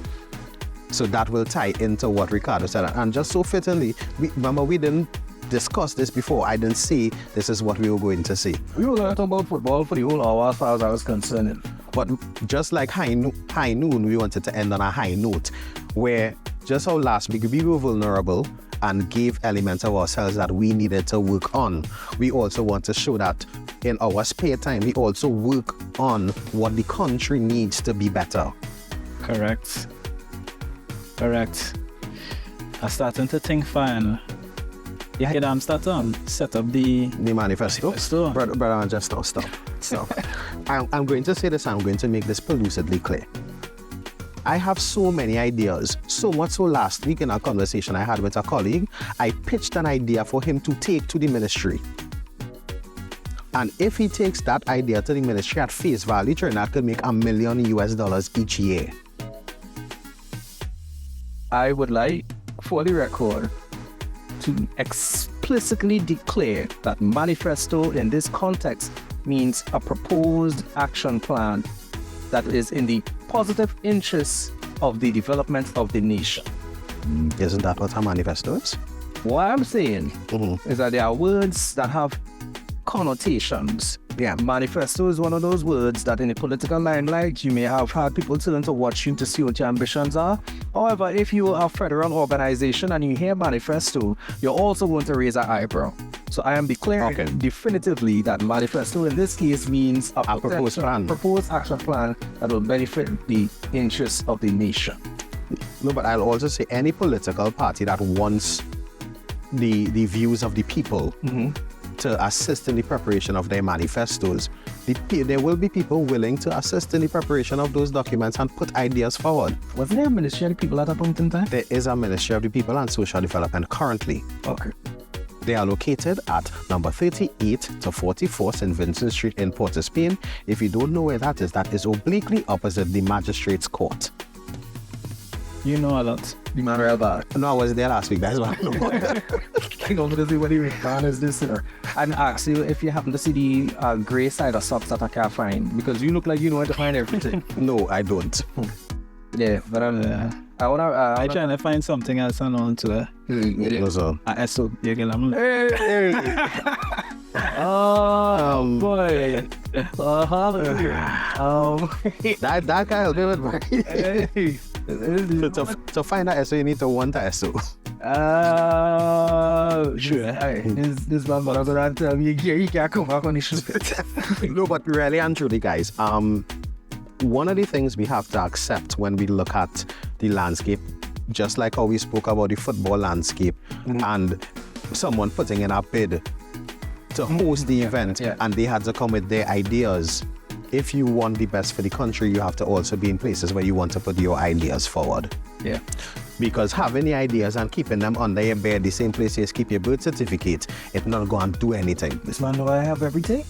So that will tie into what Ricardo said. And just so fittingly, remember we didn't discuss this before. I didn't say this is what we were going to say. We were going to talk about football for the whole hour as far as I was concerned. But just like high noon, we wanted to end on a high note, where just how last week we were vulnerable and gave elements of ourselves that we needed to work on. We also want to show that in our spare time, we also work on what the country needs to be better. Correct. I'm starting to think fine. Yeah, I'm starting to set up the manifesto. Brother, just stop. So, I'm going to say this, I'm going to make this lucidly clear. I have so many ideas, so much so last week in a conversation I had with a colleague, I pitched an idea for him to take to the ministry. And if he takes that idea to the ministry at face value, Trinidad could make $1 million each year. I would like, for the record, to explicitly declare that manifesto in this context means a proposed action plan that is in the positive interests of the development of the nation. Isn't that what a manifesto is? What I'm saying is that there are words that have connotations. Yeah, manifesto is one of those words that in the political limelight, you may have had people turn to watch you to see what your ambitions are. However, if you are a federal organization and you hear manifesto, you're also going to raise an eyebrow. So I am declaring definitively that manifesto in this case means a proposed action plan that will benefit the interests of the nation. No, but I'll also say any political party that wants the views of the people to assist in the preparation of their manifestos, there will be people willing to assist in the preparation of those documents and put ideas forward. Wasn't there a ministry of the people at that point in time? There is a Ministry of the People and Social Development currently. Okay. They are located at number 38 to 44 St. Vincent Street in Port of Spain. If you don't know where that is obliquely opposite the Magistrates Court. You know a lot. The man real bad. No, I was there last week, that's why I know. I don't know to see what he plan is this year. And ask you if you happen to see the grey side of socks that I can't find, because you look like you know where to find everything. No, I don't. Yeah, but I wanna. I trying to find something else on to Also, so you can oh boy. that guy will do it, man. To find that SO, you need to want that SO. Sure. This man gonna tell me he can't come back on his shit. No, but really and truly, guys, one of the things we have to accept when we look at the landscape, just like how we spoke about the football landscape and someone putting in a bid to host the event and they had to come with their ideas. If you want the best for the country, you have to also be in places where you want to put your ideas forward. Yeah. Because having the ideas and keeping them under your bed, the same place you keep your birth certificate, it's not going to do anything. This man know I have everything.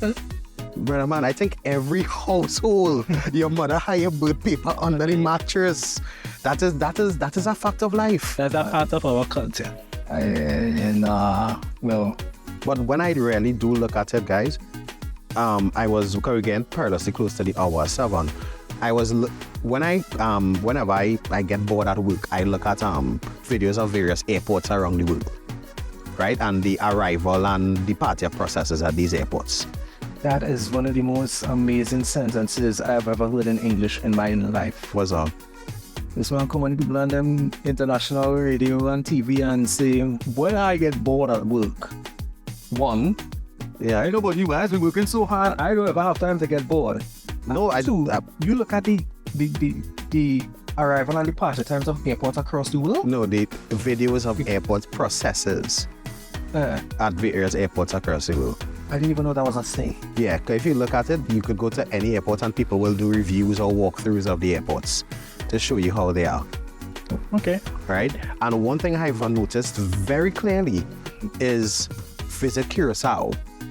Brother man, I think every household, your mother had your birth paper under the mattress. That is a fact of life. That's a part of our culture. Well. But when I really do look at it, guys, I was again perilously close to the hour 7. I was whenever I get bored at work, I look at videos of various airports around the world, right, and the arrival and departure processes at these airports. That is one of the most amazing sentences I've ever heard in English in my life. What's up? This one come on people on them international radio and TV and say, when I get bored at work, one, I know about you guys, we're working so hard, I don't ever have time to get bored. No, you look at the arrival and departure times of airports across the world. No, the videos of airport processes at various airports across the world. I didn't even know that was a thing. Yeah, if you look at it, you could go to any airport and people will do reviews or walkthroughs of the airports to show you how they are. Okay. Right? And one thing I've noticed very clearly is visit Curacao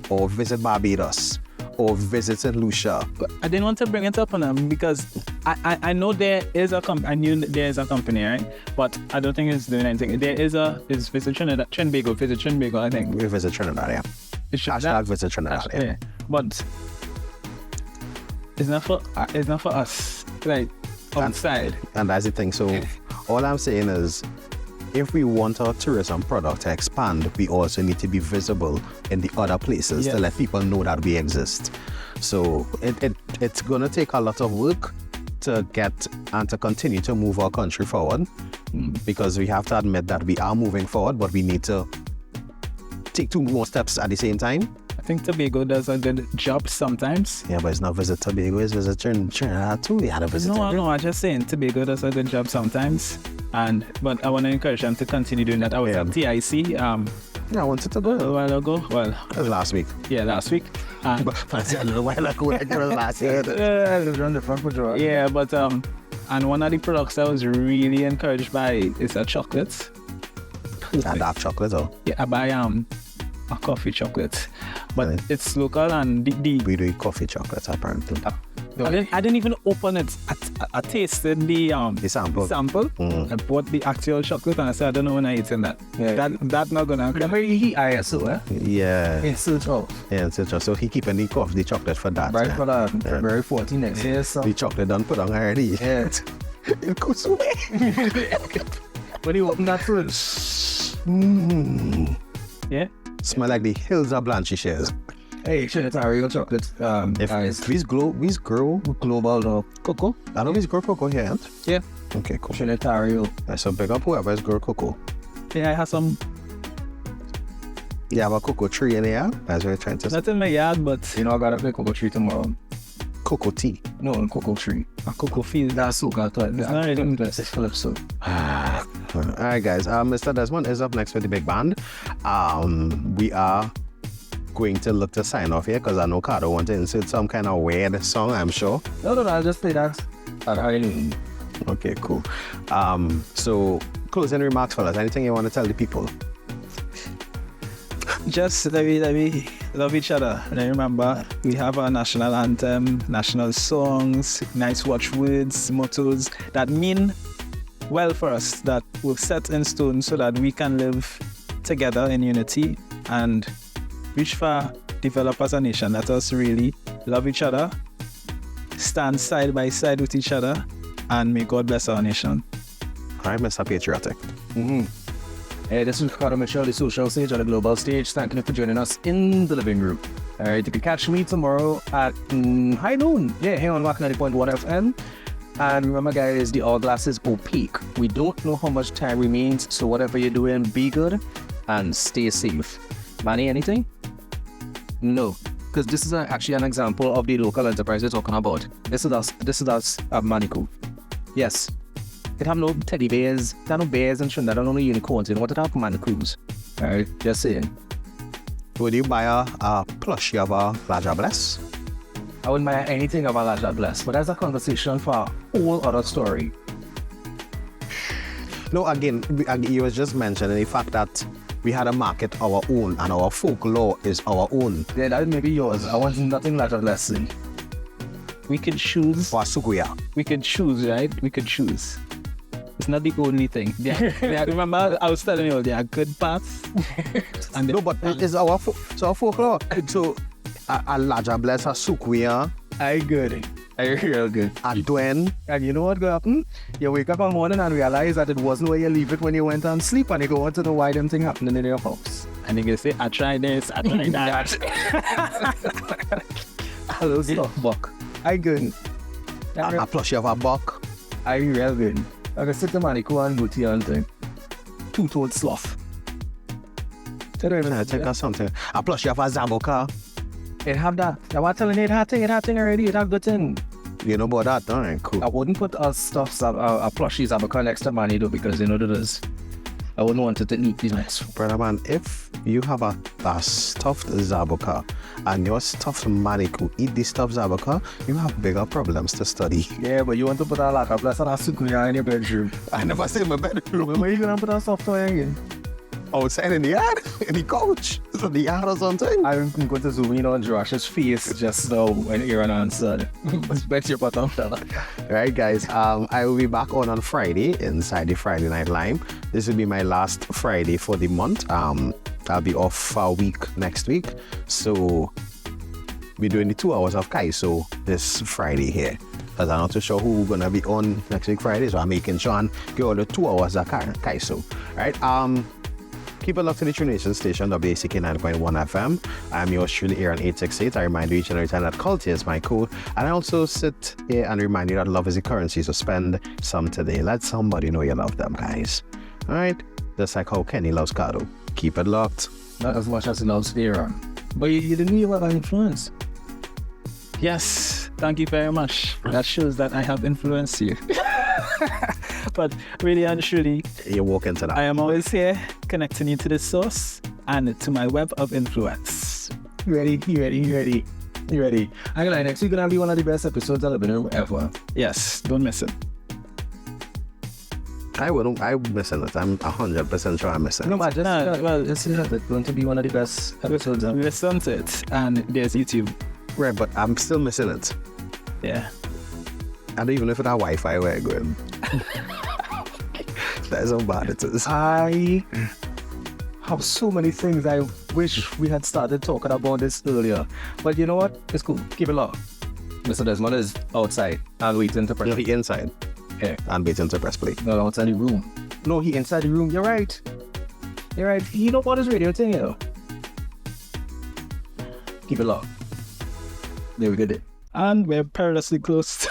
or visit Barbados or visit St. Lucia. I didn't want to bring it up on them because I know there is a company. I knew there is a company, right? But I don't think it's doing anything. There is visit Trinidad, visit Trinidad, I think. We visit Trinidad, yeah. Hashtag visit Trinidad, yeah. But it's not for us, like outside. And that's the thing. So all I'm saying is, if we want our tourism product to expand, we also need to be visible in the other places to let people know that we exist. So it's going to take a lot of work to get and to continue to move our country forward, because we have to admit that we are moving forward, but we need to take 2 more steps at the same time. I think Tobago does a good job sometimes. Yeah, but it's not visit Tobago, it's visit Trinidad too. We had a visit. No, I'm just saying Tobago does a good job sometimes. But I want to encourage them to continue doing that. I was at TIC. Yeah, I wanted to go a while ago. Well, it was last week. Yeah, last week. But a little while ago, it was last year. Yeah, but and one of the products I was really encouraged by is a chocolate. A dark chocolate, oh? Yeah, I buy a coffee chocolate, but it's local and we do coffee chocolate apparently. I didn't even open it. I tasted the sample. I bought the actual chocolate and I said I don't know when I eating that. Yeah. That not gonna happen. He ISO, eh? Yeah. In search of. Yeah, in search of. So he keeping the chocolate for that. Right, for that. February 14 next year. So. The chocolate done put on already. Yeah. It goes away. When you open that fridge. Yeah. Smell like the hills of Blanchy shares. Hey, Trinitario chocolate. Guys. We grow Global no. Cocoa. I know we grow cocoa here, ain't? Yeah. Okay, cool. Trinitario. So big up whoever is grow cocoa. Yeah, I have some, You have a cocoa tree in here? That's what you're trying to say. not in my yard, but You know, I gotta play cocoa tree tomorrow. Cocoa tea. No, cocoa tree. a cocoa field. That's so good. It's not really- It's Calypso. Alright guys, Mr. Desmond is up next with the big band. We are going to look to sign off here because I know Ricardo wants to insert some kind of weird song, I'm sure. No, I'll just play that. Okay, cool. So closing remarks, fellas. Anything you want to tell the people? Just let me love each other. And I remember we have our national anthem, national songs, nice watchwords, mottos that mean well for us, that we've set in stone so that we can live together in unity and reach far, develop as a nation. Let us really love each other, stand side by side with each other, and may God bless our nation. Alright, Mr. Patriotic. Hey, this is Ricardo Mitchell, the social stage on the global stage. Thank you for joining us in the living room. Alright, you can catch me tomorrow at high noon. Yeah, here on Rock 90.1 FM. And remember, guys, the hourglass is opaque. We don't know how much time remains, so whatever you're doing, be good and stay safe. Manny, anything? No, because this is actually an example of the local enterprise we're talking about. This is us at Manico. Yes. It have no teddy bears, there are no bears and Trinidad, there are no unicorns. You know what it have? Manicos. Alright, just saying. Would you buy a plushie of a Laja Bless? I wouldn't buy anything of Alaja Bless, but that's a conversation for a whole other story. No, again, you was just mentioning the fact that we had a market our own and our folklore is our own. Yeah, that may be yours. I want nothing Alaja Bless. We can choose. For Sukuya. We can choose, right? We can choose. It's not the only thing. Yeah, remember I was telling you there are good parts. And No, but it's our folklore. So a Laja Bless, a Sukuya, I good. I real good. a Dwen. And you know what go happen? You wake up one morning and realize that it wasn't where you leave it when you went on sleep, and you go on to know why them thing happening in your house. and you can say, I tried this, I tried that. Hello, stuff buck. I good. A plushie of a buck. I real good. I can sit the manico and booty and thing. Two-toed sloth. I think that's something. A plushie of a Zaboka. It have that. I was telling you, it had thing already. It have good thing. You know about that, alright, cool. I wouldn't put a plushies Zaboka next to Manny though, because you know what it is. I wouldn't want it to eat these next. Brother man, if you have a stuffed Zaboka and your stuffed manico eat the stuffed Zaboka, you have bigger problems to study. Yeah, but you want to put a lot of blessed sukuya in your bedroom. I never say in my bedroom. Where you gonna put a soft toy again? Outside in the yard, in the couch, in the yard or something. I'm going to zoom in on Joash's face just now when Aaron answered. Bet your bottom fella. Right, guys. I will be back on Friday inside the Friday Night Lime. This will be my last Friday for the month. I'll be off for a week next week, so we're doing the 2 hours of Kaiso this Friday here. Because I'm not too sure who's gonna be on next week Friday, so I'm making sure and get all the 2 hours of Kaiso. Right. Keep it locked to the True Nation station, WACK 9.1 FM. I'm yours truly, Aaron 868. I remind you each and every time that culture is my code. And I also sit here and remind you that love is the currency, so spend some today. Let somebody know you love them, guys. Alright? Just like how Kenny loves Ricardo. Keep it locked. Not as much as he loves Aaron. But you didn't know about influence. Yes, thank you very much. That shows that I have influenced you. But really and truly, You walk into that. I am always here connecting you to the source and to my web of influence. You ready? I'm gonna next week gonna be one of the best episodes of the Living Room ever. Yes, don't miss it. I'm missing it. I'm 100% sure I'm missing it. No, but just, well, just that it's going to be one of the best episodes ever. Listen to it, and there's YouTube. Right, but I'm still missing it. Yeah. I don't even know if it has Wi-Fi where I'm going. That's how bad it is. I have so many things I wish we had started talking about this earlier. But you know what? It's cool. Keep it low. Mr. Desmond is outside and waiting to press. No, he inside. Yeah. And waiting to press play. No, outside the room. No, he inside the room. You're right. He know about his radio thing, you know. Keep it locked. There we go. And we're perilously close.